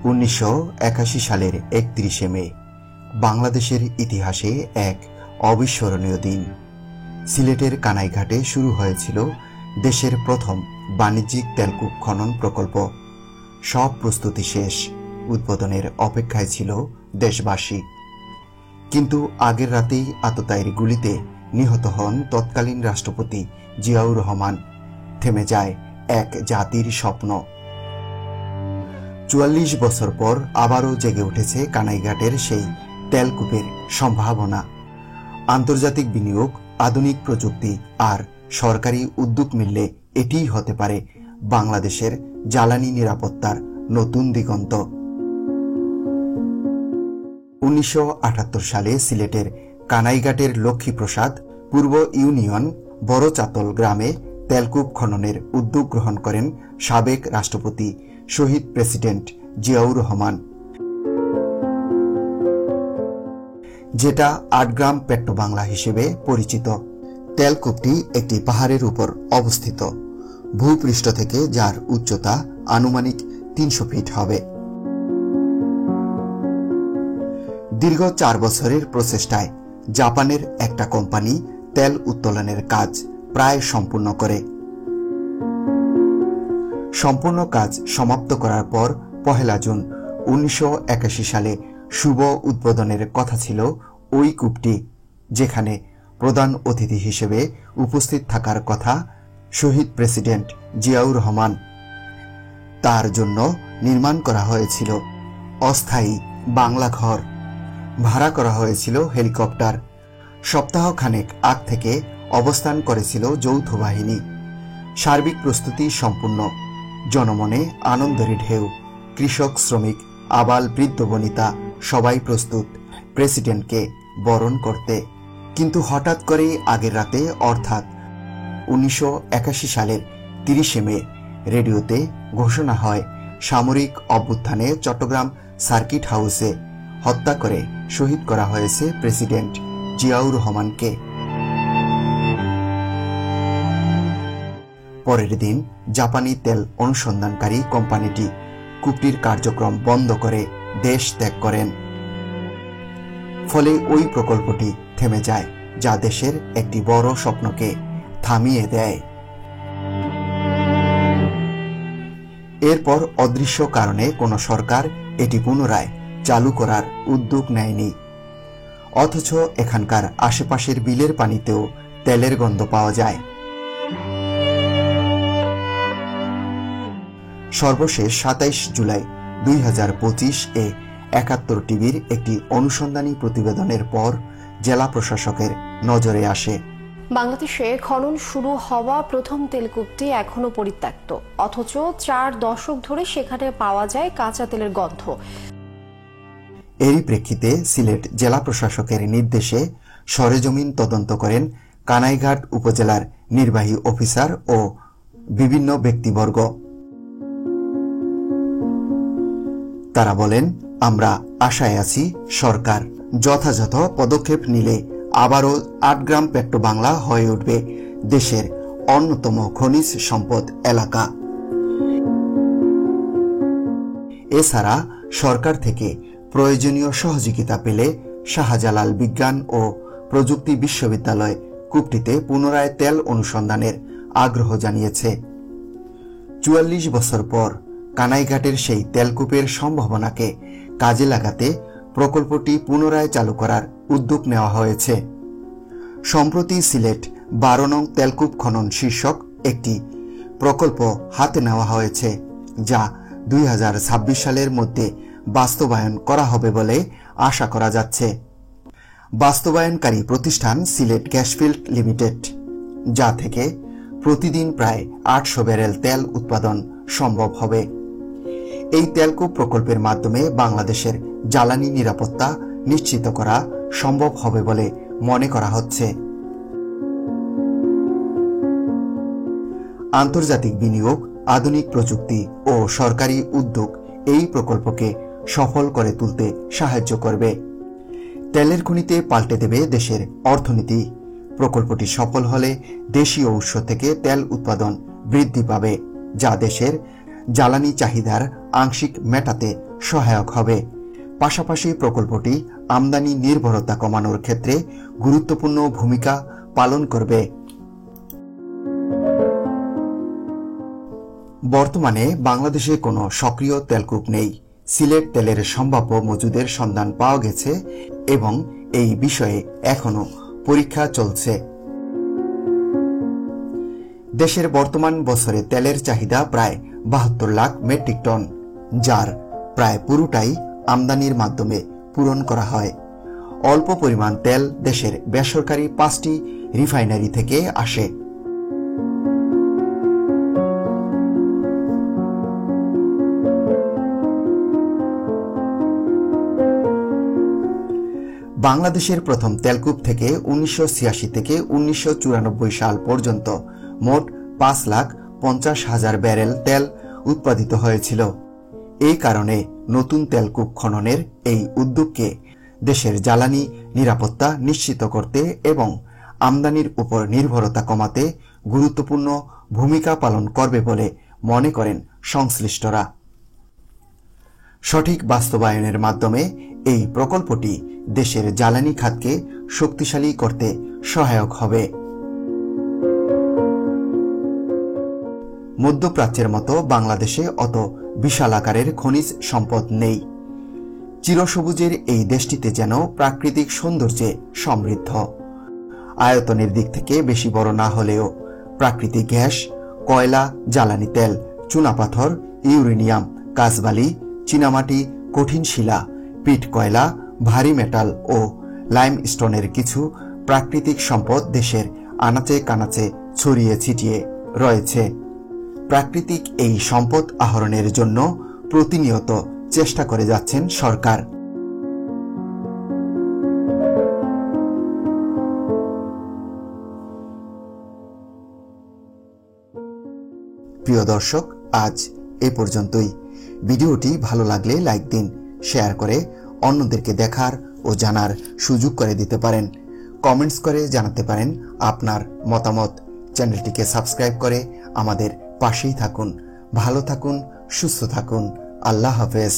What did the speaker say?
1981 সালের 31 মে বাংলাদেশের ইতিহাসে এক অবিস্মরণীয় দিন। সিলেটের কানাইঘাটে শুরু হয়েছিল দেশের প্রথম বাণিজ্যিক তেলকূপ খনন প্রকল্প। সব প্রস্তুতি শেষ, উদ্বোধনের অপেক্ষায় ছিল দেশবাসী। কিন্তু আগের রাতেই আততায়ীর গুলিতে নিহত হন তৎকালীন রাষ্ট্রপতি জিয়াউর রহমান। থেমে যায় এক জাতির স্বপ্ন। ৪৪ বছর পর আবারও জেগে উঠেছে কানাইঘাটের সেই তেলকূপের সম্ভাবনা। আন্তর্জাতিক বিনিয়োগ, আধুনিক প্রযুক্তি আর সরকারি উদ্যোগ মিললে এটিই হতে পারে বাংলাদেশের জ্বালানি নিরাপত্তার নতুন দিগন্ত। 1978 সালে সিলেটের কানাইঘাটের লক্ষ্মীপ্রসাদ পূর্ব ইউনিয়ন বড়চাতল গ্রামে তেলকূপ খননের উদ্যোগ গ্রহণ করেন সাবেক রাষ্ট্রপতি শহীদ প্রেসিডেন্ট জিয়াউর রহমান। যেটা ৮ গ্রাম পেট্রোবাংলা হিসেবে পরিচিত। তেলকূপটি একটি পাহাড়ের উপর অবস্থিত, ভূপৃষ্ঠ থেকে যার উচ্চতা আনুমানিক ৩০০ ফিট হবে। দীর্ঘ ৪ বছরের প্রচেষ্টায় জাপানের একটা কোম্পানি তেল উত্তোলনের কাজ প্রায় সম্পূর্ণ করে। সম্পূর্ণ কাজ সমাপ্ত করার পর ১ জুন 1981 সালে শুভ উদ্বোধনের কথা ছিল ওই কূপটি, যেখানে প্রধান অতিথি হিসেবে উপস্থিত থাকার কথা শহীদ প্রেসিডেন্ট জিয়াউর রহমান। তার জন্য নির্মাণ করা হয়েছিল অস্থায়ী বাংলা ঘর, ভাড়া করা হয়েছিল হেলিকপ্টার। সপ্তাহখানেক আগ থেকে অবস্থান করেছিল যৌথ বাহিনী। সার্বিক প্রস্তুতি সম্পূর্ণ। জনমনে আনন্দের ঢেউ। কৃষক, শ্রমিক, আবাল, বৃদ্ধ, বনিতা সবাই প্রস্তুত প্রেসিডেন্টকে বরণ করতে। কিন্তু হঠাৎ করেই আগের রাতে অর্থাৎ 1981 সালের 30 মে রেডিওতে ঘোষণা হয় সামরিক অভ্যুত্থানে চট্টগ্রাম সার্কিট হাউসে হত্যা করে শহীদ করা হয়েছে প্রেসিডেন্ট জিয়াউর রহমানকে। পরের দিন জাপানি তেল অনুসন্ধানকারী কোম্পানিটি কূপটির কার্যক্রম বন্ধ করে দেশ ত্যাগ করেন। ফলে ওই প্রকল্পটি থেমে যায়, যা দেশের একটি বড় স্বপ্নকে থামিয়ে দেয়। এরপর অদৃশ্য কারণে কোনো সরকার এটি পুনরায় চালু করার উদ্যোগ নেয়নি। অথচ এখানকার আশেপাশের বিলের পানিতেও তেলের গন্ধ পাওয়া যায়। সর্বশেষ ২৭ জুলাই ২০২৫ এ ৭১ টিভির একটি অনুসন্ধানী প্রতিবেদনের পর জেলা প্রশাসকের নজরে আসে বাংলাদেশে খনন শুরু হওয়া প্রথম তেলকূপটি এখনো পরিত্যক্ত, অথচ ৪ দশক ধরে সেখানে পাওয়া যায় কাঁচা তেলের গন্ধ। এরই প্রেক্ষিতে সিলেট জেলা প্রশাসকের নির্দেশে সরেজমিন তদন্ত করেন কানাইঘাট উপজেলার নির্বাহী অফিসার ও বিভিন্ন ব্যক্তিবর্গ। তারা বলেন, আমরা আশায় আছি সরকার যথাযথ পদক্ষেপ নিলে আবারও ৮ গ্রাম পেট্রোবাংলা হয়ে উঠবে দেশের অন্যতম খনিজ সম্পদ এলাকা। এছাড়া সরকার থেকে প্রয়োজনীয় সহযোগিতা পেলে শাহজালাল বিজ্ঞান ও প্রযুক্তি বিশ্ববিদ্যালয় কূপটিতে পুনরায় তেল অনুসন্ধানের আগ্রহ জানিয়েছে। ৪৪ বছর পর কানাইঘাটের সেই তেলকূপের সম্ভাবনাকে কাজে লাগাতে প্রকল্পটি পুনরায় চালু করার উদ্যোগ নেওয়া হয়েছে। সম্প্রতি সিলেট ১২ নং তেলকূপ খনন শীর্ষক একটি প্রকল্প হাতে নেওয়া হয়েছে, যা ২০২৬ সালের মধ্যে বাস্তবায়ন করা হবে বলে আশা করা যাচ্ছে। বাস্তবায়নকারী প্রতিষ্ঠান সিলেট গ্যাসফিল্ড লিমিটেড, যা থেকে প্রতিদিন প্রায় ৮০০ ব্যারেল তেল উৎপাদন সম্ভব হবে। এই তেলকূপ প্রকল্পের মাধ্যমে বাংলাদেশের জ্বালানি নিরাপত্তা নিশ্চিত করা সম্ভব হবে বলে মনে করা হচ্ছে। আন্তর্জাতিক বিনিয়োগ, আধুনিক প্রযুক্তি ও সরকারি উদ্যোগ এই প্রকল্পকে সফল করে তুলতে সাহায্য করবে। তেলের খনিতে পাল্টে দেবে দেশের অর্থনীতি। প্রকল্পটি সফল হলে দেশীয় উৎস থেকে তেল উৎপাদন বৃদ্ধি পাবে, যা দেশের জ্বালানি চাহিদার আংশিক মেটাতে সহায়ক হবে। পাশাপাশি প্রকল্পটি আমদানি নির্ভরতা কমানোর ক্ষেত্রে গুরুত্বপূর্ণ ভূমিকা পালন করবে। বর্তমানে বাংলাদেশে কোনো সক্রিয় তেলকূপ নেই। সিলেট তেলের সম্ভাব্য মজুদের সন্ধান পাওয়া গেছে এবং এই বিষয়ে এখনো পরীক্ষা চলছে। দেশের বর্তমান বছরে তেলের চাহিদা প্রায় 72 লাখ মেট্রিক টন, যার প্রায় পুরোটাই আমদানির মাধ্যমে পূরণ করা হয়। অল্প পরিমাণ তেল দেশের বেসরকারি 5টি রিফাইনারি থেকে আসে। বাংলাদেশের প্রথম তেলকূপ থেকে 1986 থেকে 1994 সাল পর্যন্ত মোট 5,50,000 ব্যারেল তেল উৎপাদিত হয়েছিল। এই কারণে নতুন তেলকূপ খননের এই উদ্যোগকে দেশের জ্বালানি নিরাপত্তা নিশ্চিত করতে এবং আমদানির উপর নির্ভরতা কমাতে গুরুত্বপূর্ণ ভূমিকা পালন করবে বলে মনে করেন সংশ্লিষ্টরা। সঠিক বাস্তবায়নের মাধ্যমে এই প্রকল্পটি দেশের জ্বালানি খাতকে শক্তিশালী করতে সহায়ক হবে। মধ্যপ্রাচ্যের মতো বাংলাদেশে অত বিশাল আকারের খনিজ সম্পদ নেই। চিরসবুজের এই দেশটিতে যেন প্রাকৃতিক সৌন্দর্যে সমৃদ্ধ। আয়তনের দিক থেকে বেশি বড় না হলেও প্রাকৃতিক গ্যাস, কয়লা, জ্বালানি তেল, চুনাপাথর, ইউরেনিয়াম, কাঁচবালি, চীনামাটি, কঠিন শিলা, পিট কয়লা, ভারী মেটাল ও লাইমস্টোনের কিছু প্রাকৃতিক সম্পদ দেশের আনাচে কানাচে ছড়িয়ে ছিটিয়ে রয়েছে। প্রাকৃতিক এই সম্পদ আহরণের জন্য প্রতিনিয়ত চেষ্টা করে যাচ্ছেন সরকার। প্রিয় দর্শক, আজ এ পর্যন্তই। ভিডিওটি ভালো লাগলে লাইক দিন, শেয়ার করে অন্যদেরকে দেখার ও জানার সুযোগ করে দিতে পারেন। কমেন্টস করে জানাতে পারেন আপনার মতামত। চ্যানেলটিকে সাবস্ক্রাইব করে আমাদের পাশেই থাকুন। ভালো থাকুন, সুস্থ থাকুন। আল্লাহ হাফেজ।